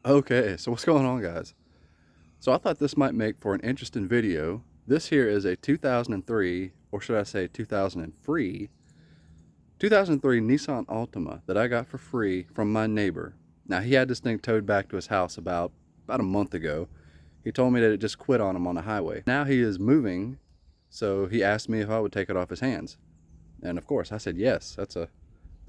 Okay, so what's going on, guys? So I thought this might make for an interesting video. This here is a 2003, or should I say 2003 Nissan Altima that I got for free from my neighbor. Now, he had this thing towed back to his house about a month ago. He told me that it just quit on him on the highway. Now he is moving, so he asked me if I would take it off his hands. And of course I said yes. I'm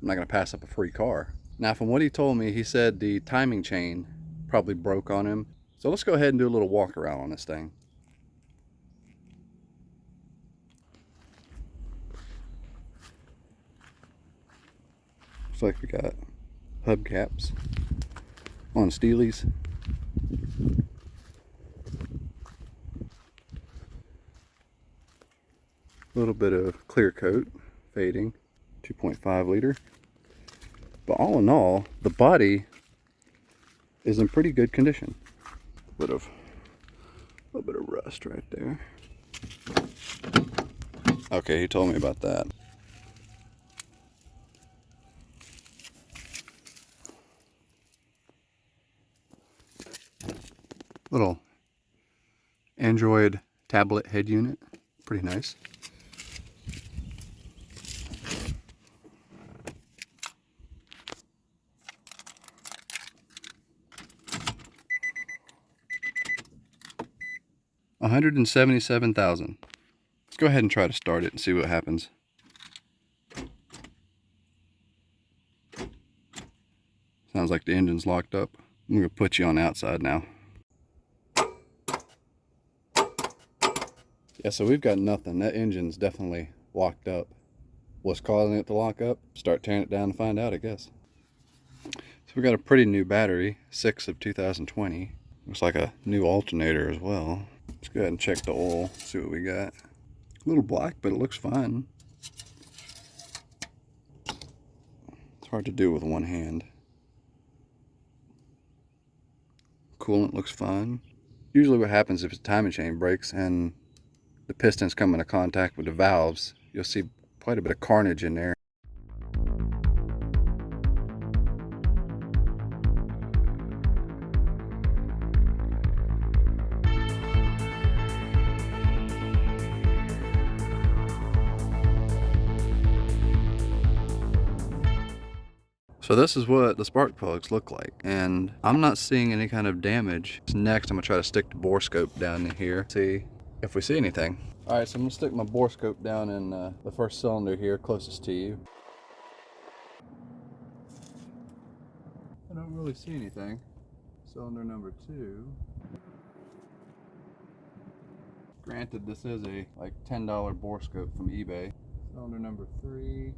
not gonna pass up a free car. Now, from what he told me, he said the timing chain probably broke on him. So let's go ahead and do a little walk around on this thing. Looks like we got hubcaps on Steelies. A little bit of clear coat, fading, 2.5 liter. But all in all, the body is in pretty good condition. A little bit of rust right there. Okay, he told me about that. Little Android tablet head unit, pretty nice. $177,000. Let's go ahead and try to start it and see what happens. Sounds like the engine's locked up. I'm gonna put you on the outside now. Yeah, so we've got nothing. That engine's definitely locked up. What's causing it to lock up? Start tearing it down and find out, I guess. So we got a pretty new battery, 6 of 2020. Looks like a new alternator as well. Let's go ahead and check the oil, see what we got. A little black, but it looks fine. It's hard to do with one hand. Coolant looks fine. Usually what happens if the timing chain breaks and the pistons come into contact with the valves, you'll see quite a bit of carnage in there. So this is what the spark plugs look like, and I'm not seeing any kind of damage. Next, I'm gonna try to stick the bore scope down in here, see if we see anything. All right, so I'm gonna stick my bore scope down in the first cylinder here, closest to you. I don't really see anything. Cylinder number 2. Granted, this is a like $10 bore scope from eBay. Cylinder number 3.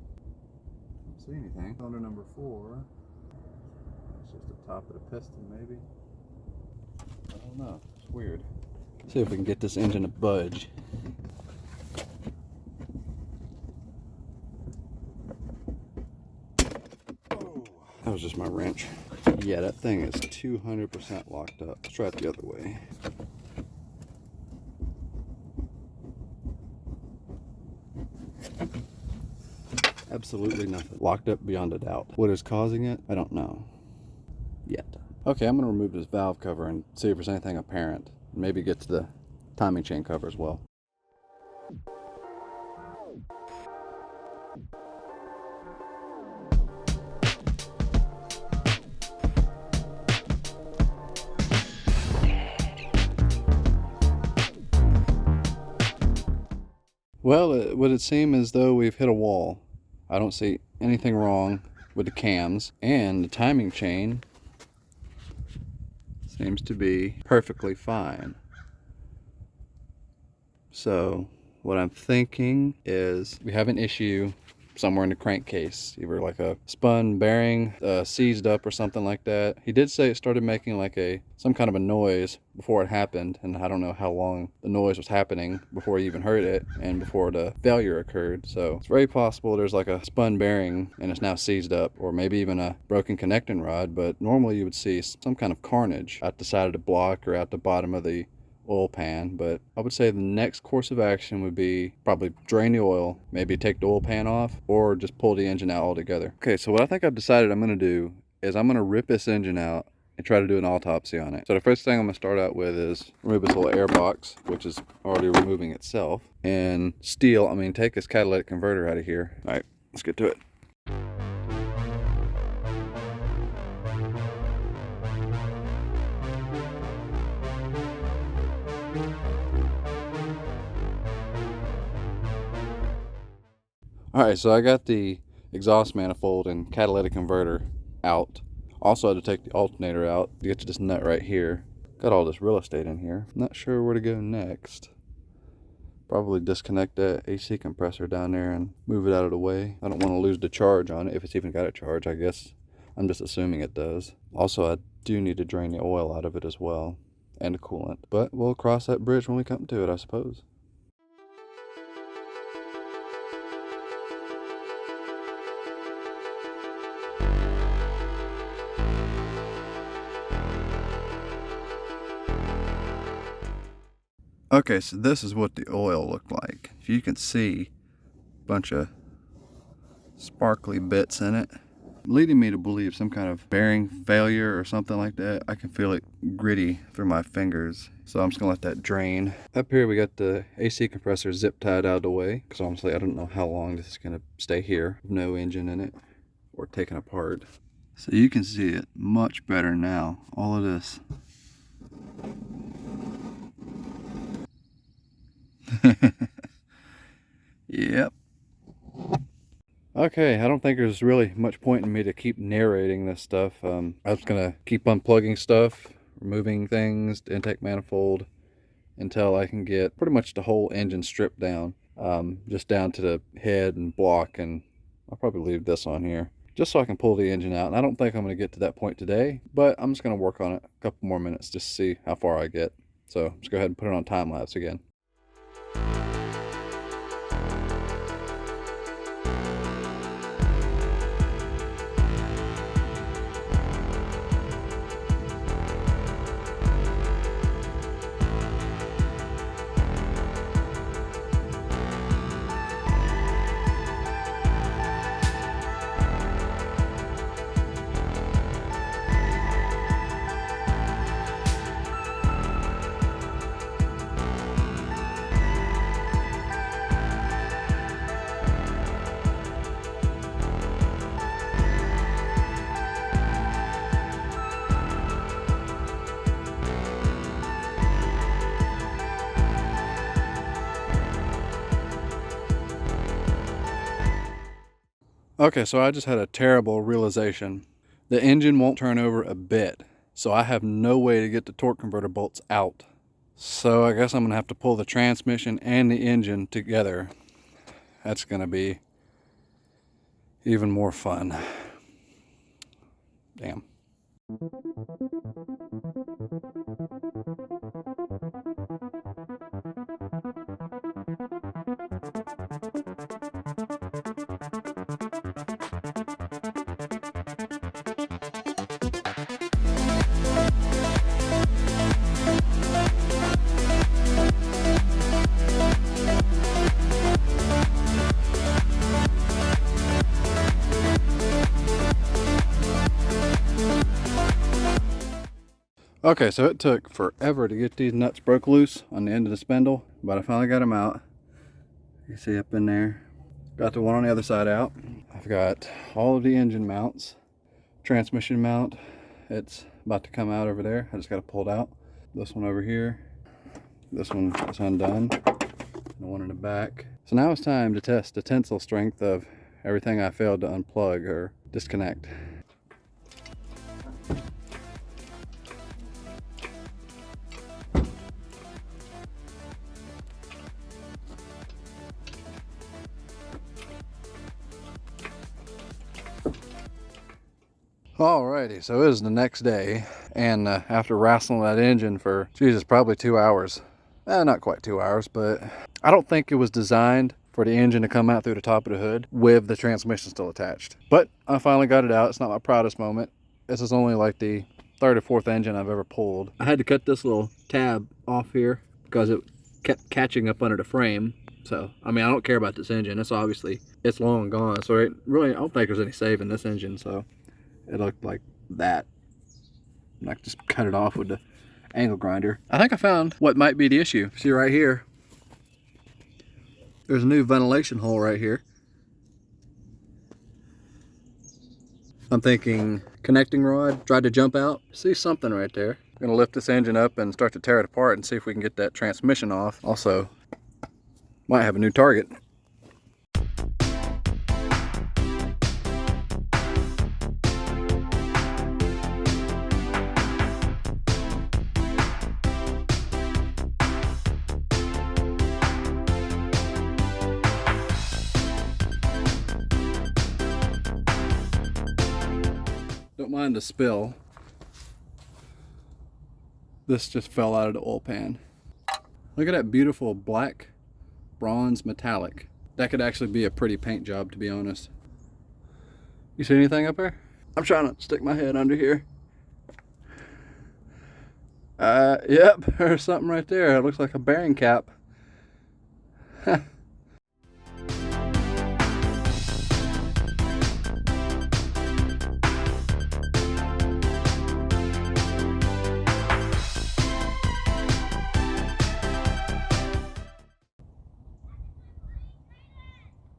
Don't see anything. Cylinder number 4. It's just the top of the piston, maybe. I don't know. It's weird. See if we can get this engine to budge. Oh, that was just my wrench. Yeah, that thing is 200% locked up. Let's try it the other way. Absolutely nothing. Locked up beyond a doubt. What is causing it? I don't know yet. Okay, I'm going to remove this valve cover and see if there's anything apparent. Maybe get to the timing chain cover as well. Well, it would seem as though we've hit a wall. I don't see anything wrong with the cams, and the timing chain seems to be perfectly fine. So what I'm thinking is we have an issue somewhere in the crankcase, either like a spun bearing seized up or something like that. He did say it started making like some kind of a noise before it happened, and I don't know how long the noise was happening before he even heard it and before the failure occurred. So it's very possible there's like a spun bearing and it's now seized up, or maybe even a broken connecting rod. But normally you would see some kind of carnage at the side of the block or at the bottom of the oil pan. But I would say the next course of action would be probably drain the oil, maybe take the oil pan off, or just pull the engine out altogether. Okay, so what I think I've decided I'm going to do is I'm going to rip this engine out and try to do an autopsy on it. So the first thing I'm gonna start out with is remove this little air box, which is already removing itself, and take this catalytic converter out of here. All right, let's get to it. All right, so I got the exhaust manifold and catalytic converter out. Also had to take the alternator out to get to this nut right here. Got all this real estate in here. Not sure where to go next. Probably disconnect that AC compressor down there and move it out of the way. I don't want to lose the charge on it, if it's even got a charge, I guess. I'm just assuming it does. Also, I do need to drain the oil out of it as well, and the coolant. But we'll cross that bridge when we come to it, I suppose. Okay, so this is what the oil looked like. If you can see a bunch of sparkly bits in it, leading me to believe some kind of bearing failure or something like that. I can feel it gritty through my fingers, so I'm just gonna let that drain. Up here we got the AC compressor zip tied out of the way, because honestly I don't know how long this is gonna stay here with no engine in it or taken apart. So you can see it much better now. All of this. Yep. Okay, I don't think there's really much point in me to keep narrating this stuff. I'm just gonna keep unplugging stuff, removing things, the intake manifold, until I can get pretty much the whole engine stripped down, just down to the head and block, and I'll probably leave this on here, just so I can pull the engine out. And I don't think I'm gonna get to that point today, but I'm just gonna work on it a couple more minutes just to see how far I get. So let's go ahead and put it on time lapse again. Okay, so I just had a terrible realization. The engine won't turn over a bit, so I have no way to get the torque converter bolts out. So I guess I'm gonna have to pull the transmission and the engine together. That's gonna be even more fun. Damn. Okay, so it took forever to get these nuts broke loose on the end of the spindle, but I finally got them out. You see up in there. Got the one on the other side out. I've got all of the engine mounts. Transmission mount, it's about to come out over there. I just got to pull it out. This one over here. This one is undone. And the one in the back. So now it's time to test the tensile strength of everything I failed to unplug or disconnect. Alrighty, so it is the next day, and after wrestling that engine for, Jesus, probably 2 hours. Not quite 2 hours, but I don't think it was designed for the engine to come out through the top of the hood with the transmission still attached. But I finally got it out. It's not my proudest moment. This is only like the third or fourth engine I've ever pulled. I had to cut this little tab off here because it kept catching up under the frame. So, I mean, I don't care about this engine. It's obviously, it's long gone. So I don't think there's any saving this engine, so. It looked like that. I'm I can just cut it off with the angle grinder. I think I found what might be the issue. See right here, there's a new ventilation hole right here. I'm thinking connecting rod tried to jump out. See something right there. I'm gonna lift this engine up and start to tear it apart and see if we can get that transmission off. Also, might have a new target. Don't mind the spill. This just fell out of the oil pan. Look at that beautiful black bronze metallic. That could actually be a pretty paint job, to be honest. You see anything up there? I'm trying to stick my head under here. Yep, there's something right there. It looks like a bearing cap.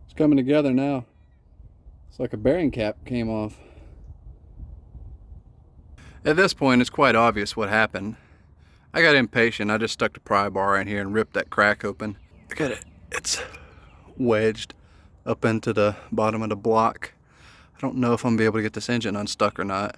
It's coming together now. It's like a bearing cap came off. At this point, it's quite obvious what happened. I got impatient. I just stuck the pry bar in here and ripped that crack open. Look at it. It's wedged up into the bottom of the block. I don't know if I'm gonna be able to get this engine unstuck or not.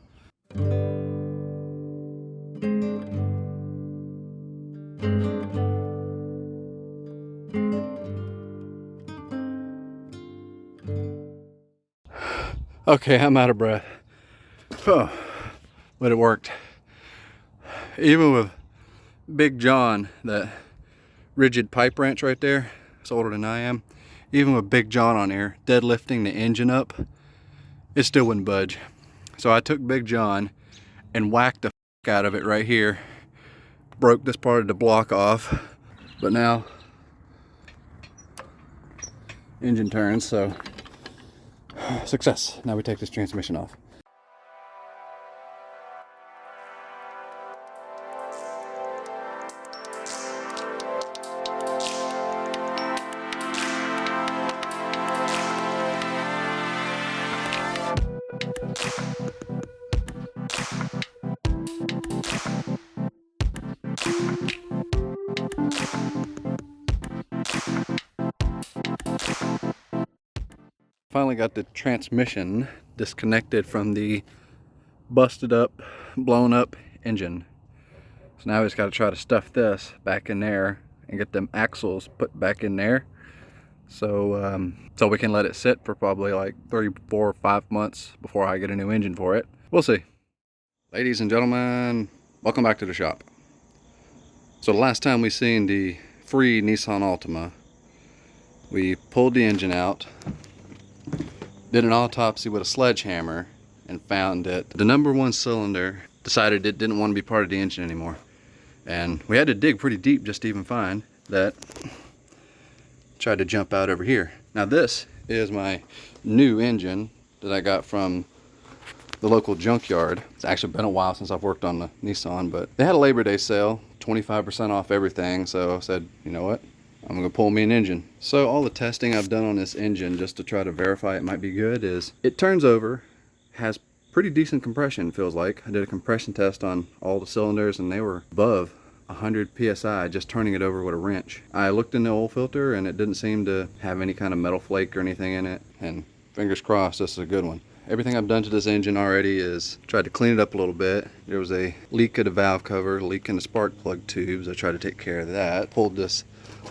Okay, I'm out of breath. Oh, but it worked. Even with Big John, that rigid pipe wrench right there, it's older than I am. Even with Big John on here, deadlifting the engine up, it still wouldn't budge. So I took Big John and whacked the f out of it right here. Broke this part of the block off. But now, engine turns, so success. Now we take this transmission off. Finally got the transmission disconnected from the busted up, blown up engine. So now we just got to try to stuff this back in there and get them axles put back in there. So so we can let it sit for probably like 3, 4, 5 months before I get a new engine for it. We'll see. Ladies and gentlemen, welcome back to the shop. So the last time we seen the free Nissan Altima, we pulled the engine out, did an autopsy with a sledgehammer, and found that the #1 cylinder decided it didn't want to be part of the engine anymore. And we had to dig pretty deep just to even find that. Tried to jump out over here. Now this is my new engine that I got from the local junkyard. It's actually been a while since I've worked on the Nissan, but they had a Labor Day sale, 25% off everything. So I said, you know what? I'm gonna pull me an engine. So all the testing I've done on this engine just to try to verify it might be good is it turns over, has pretty decent compression, feels like. I did a compression test on all the cylinders and they were above 100 psi just turning it over with a wrench. I looked in the oil filter and it didn't seem to have any kind of metal flake or anything in it, and fingers crossed this is a good one. Everything I've done to this engine already is tried to clean it up a little bit. There was a leak of the valve cover, a leak in the spark plug tubes. I tried to take care of that. Pulled this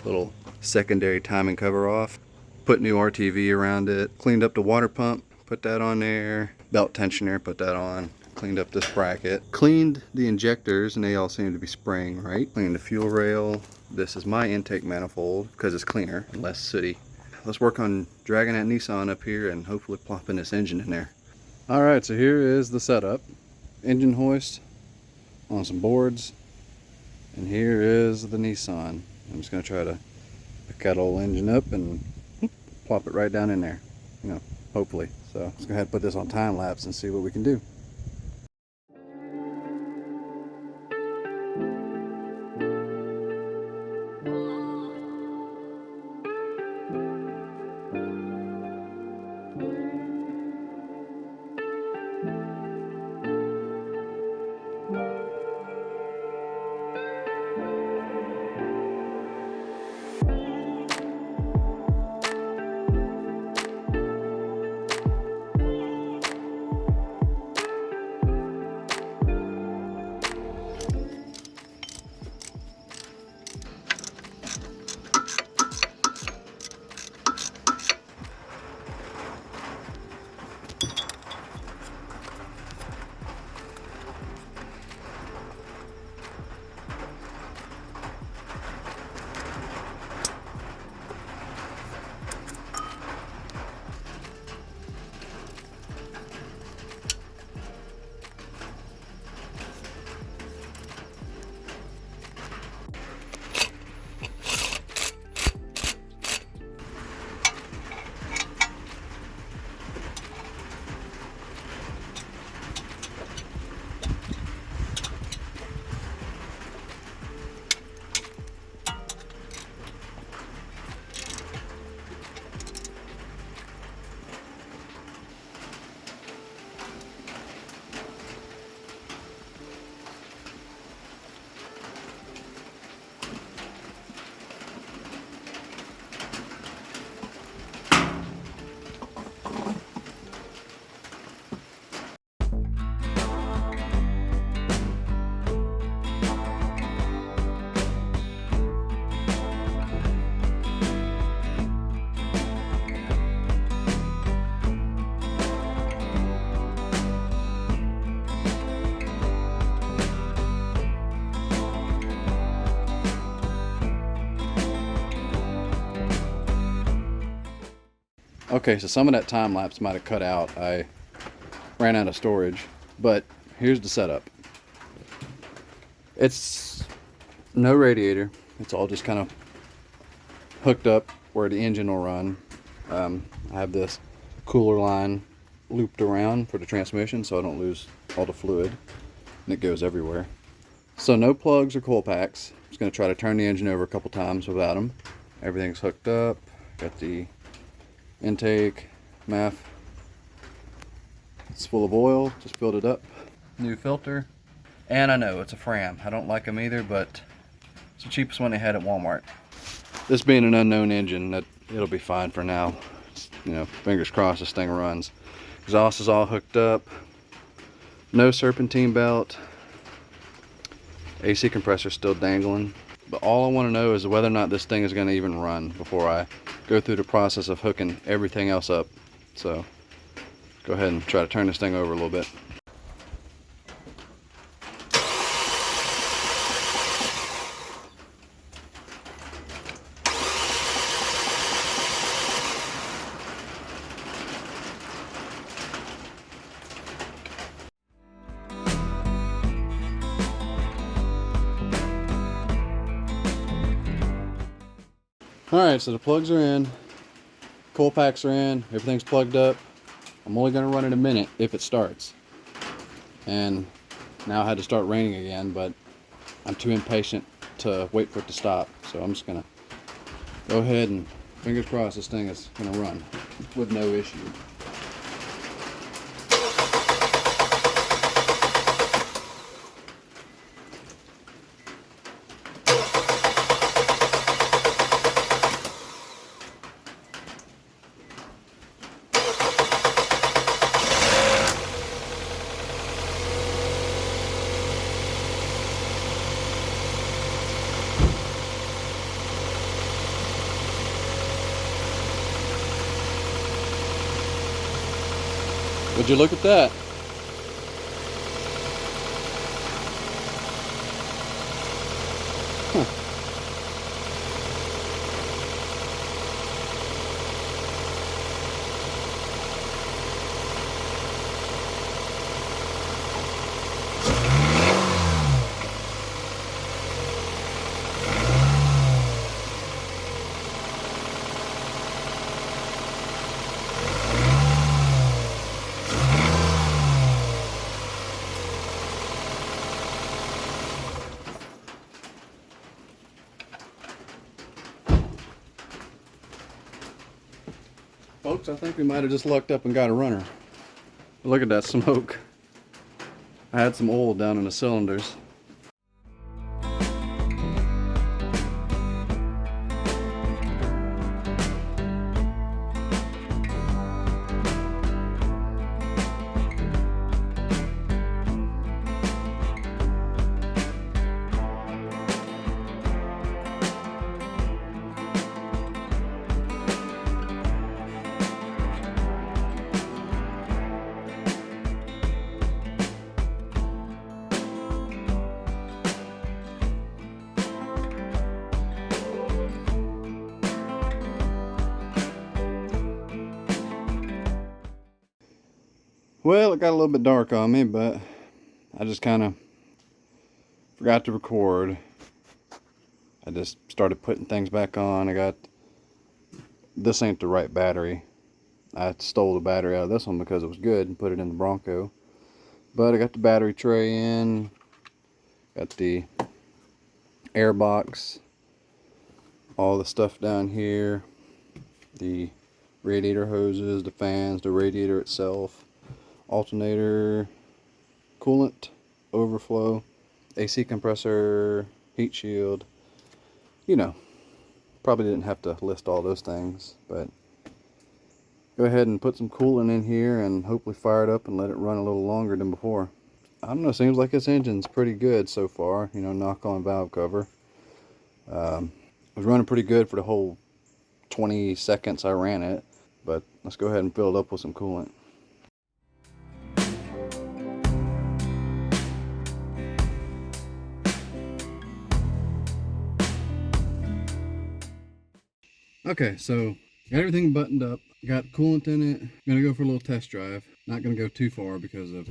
little secondary timing cover off, put new RTV around it, cleaned up the water pump, put that on there, belt tensioner, put that on, cleaned up this bracket, cleaned the injectors, and they all seem to be spraying right, cleaned the fuel rail. This is my intake manifold because it's cleaner and less sooty. Let's work on dragging that Nissan up here and hopefully plopping this engine in there. All right, so here is the setup. Engine hoist on some boards, and here is the Nissan. I'm just gonna try to pick that old engine up and plop it right down in there, you know, hopefully. So let's go ahead and put this on time lapse and see what we can do. Okay, so some of that time lapse might have cut out. I ran out of storage, but here's the setup. It's no radiator. It's all just kind of hooked up where the engine will run. I have this cooler line looped around for the transmission so I don't lose all the fluid, and it goes everywhere. So no plugs or coil packs. I'm just going to try to turn the engine over a couple times without them. Everything's hooked up. Got the intake, MAF. It's full of oil, just filled it up. New filter. And I know it's a Fram. I don't like them either, but it's the cheapest one they had at Walmart. This being an unknown engine, that it'll be fine for now. You know, fingers crossed this thing runs. Exhaust is all hooked up. No serpentine belt. AC compressor still dangling. But all I want to know is whether or not this thing is going to even run before I go through the process of hooking everything else up. So go ahead and try to turn this thing over a little bit. Alright, so the plugs are in, coil packs are in, everything's plugged up. I'm only going to run it a minute if it starts. And now I had to start raining again, but I'm too impatient to wait for it to stop. So I'm just going to go ahead and fingers crossed this thing is going to run with no issue. Would you look at that? Huh. Folks, I think we might have just lucked up and got a runner. Look at that smoke. I had some oil down in the cylinders. Well, it got a little bit dark on me, but I just kind of forgot to record. I just started putting things back on. This ain't the right battery. I stole the battery out of this one because it was good and put it in the Bronco. But I got the battery tray in, got the air box, all the stuff down here, the radiator hoses, the fans, the radiator itself, alternator, coolant, overflow, AC compressor, heat shield. You know, probably didn't have to list all those things, but go ahead and put some coolant in here and hopefully fire it up and let it run a little longer than before. I don't know, seems like this engine's pretty good so far, you know, knock on valve cover. It was running pretty good for the whole 20 seconds I ran it, but let's go ahead and fill it up with some coolant. Okay, so got everything buttoned up. Got coolant in it. I'm gonna go for a little test drive. Not gonna go too far because of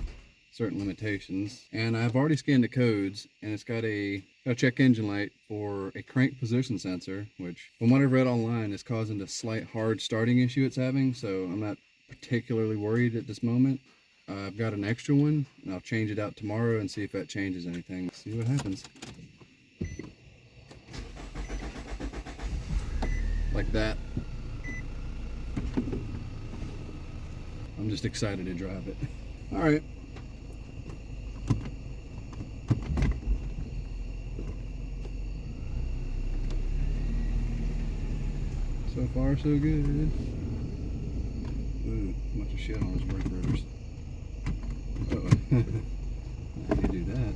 certain limitations. And I've already scanned the codes, and it's got a check engine light for a crank position sensor, which from what I've read online is causing the slight hard starting issue it's having, so I'm not particularly worried at this moment. I've got an extra one, and I'll change it out tomorrow and see if that changes anything. See what happens. Like that. I'm just excited to drive it. All right. So far, so good. Ooh, a bunch of shit on his brake rotors. Uh-oh. How do you do that?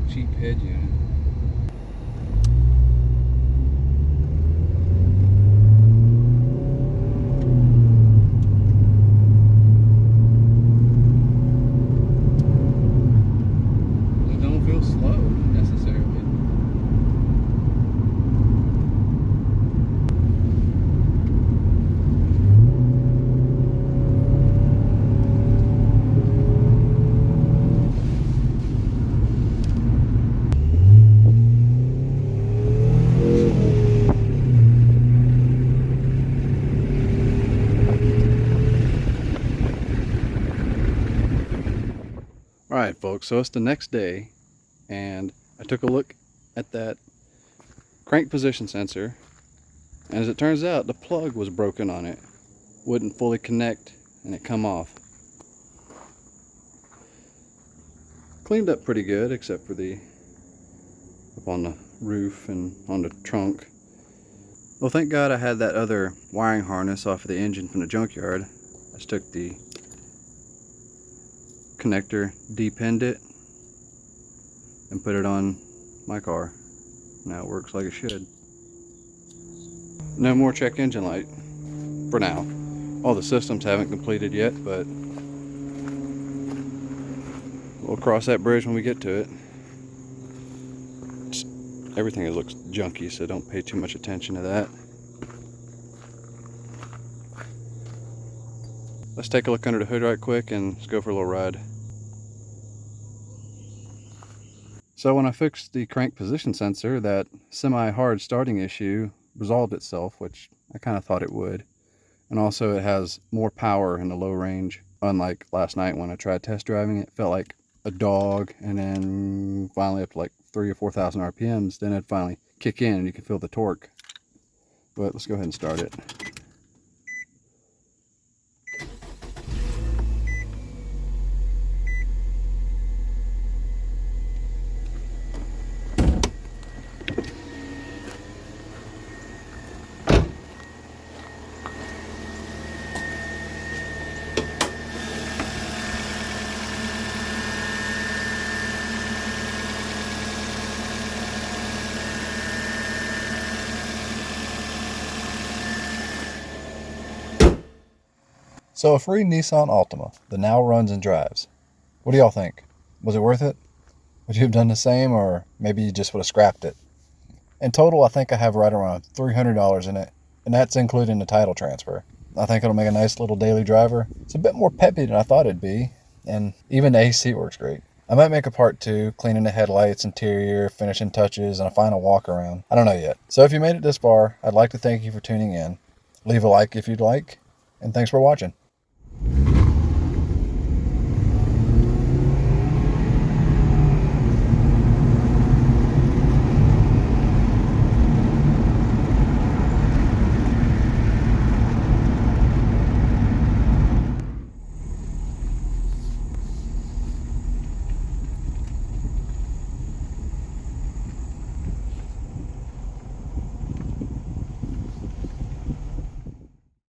Cheap head unit. It don't feel slow necessarily. All right, folks, so it's the next day, and I took a look at that crank position sensor, and as it turns out, the plug was broken on it. Wouldn't fully connect, and it come off. Cleaned up pretty good, except for the up on the roof and on the trunk. Well, thank God I had that other wiring harness off of the engine from the junkyard. I just took the connector, depinned it, and put it on my car. Now it works like it should. No more check engine light for now. All the systems haven't completed yet, but we'll cross that bridge when we get to it. Everything looks junky, so don't pay too much attention to that. Let's take a look under the hood right quick and let's go for a little ride. So when I fixed the crank position sensor, that semi-hard starting issue resolved itself, which I kind of thought it would. And also it has more power in the low range. Unlike last night when I tried test driving, it felt like a dog, and then finally up to like 3,000 or 4,000 RPMs, then it'd finally kick in and you can feel the torque. But let's go ahead and start it. So a free Nissan Altima that now runs and drives. What do y'all think? Was it worth it? Would you have done the same, or maybe you just would have scrapped it? In total, I think I have right around $300 in it, and that's including the title transfer. I think it'll make a nice little daily driver. It's a bit more peppy than I thought it'd be, and even the AC works great. I might make a part 2, cleaning the headlights, interior, finishing touches, and a final walk around. I don't know yet. So if you made it this far, I'd like to thank you for tuning in. Leave a like if you'd like. and thanks for watching.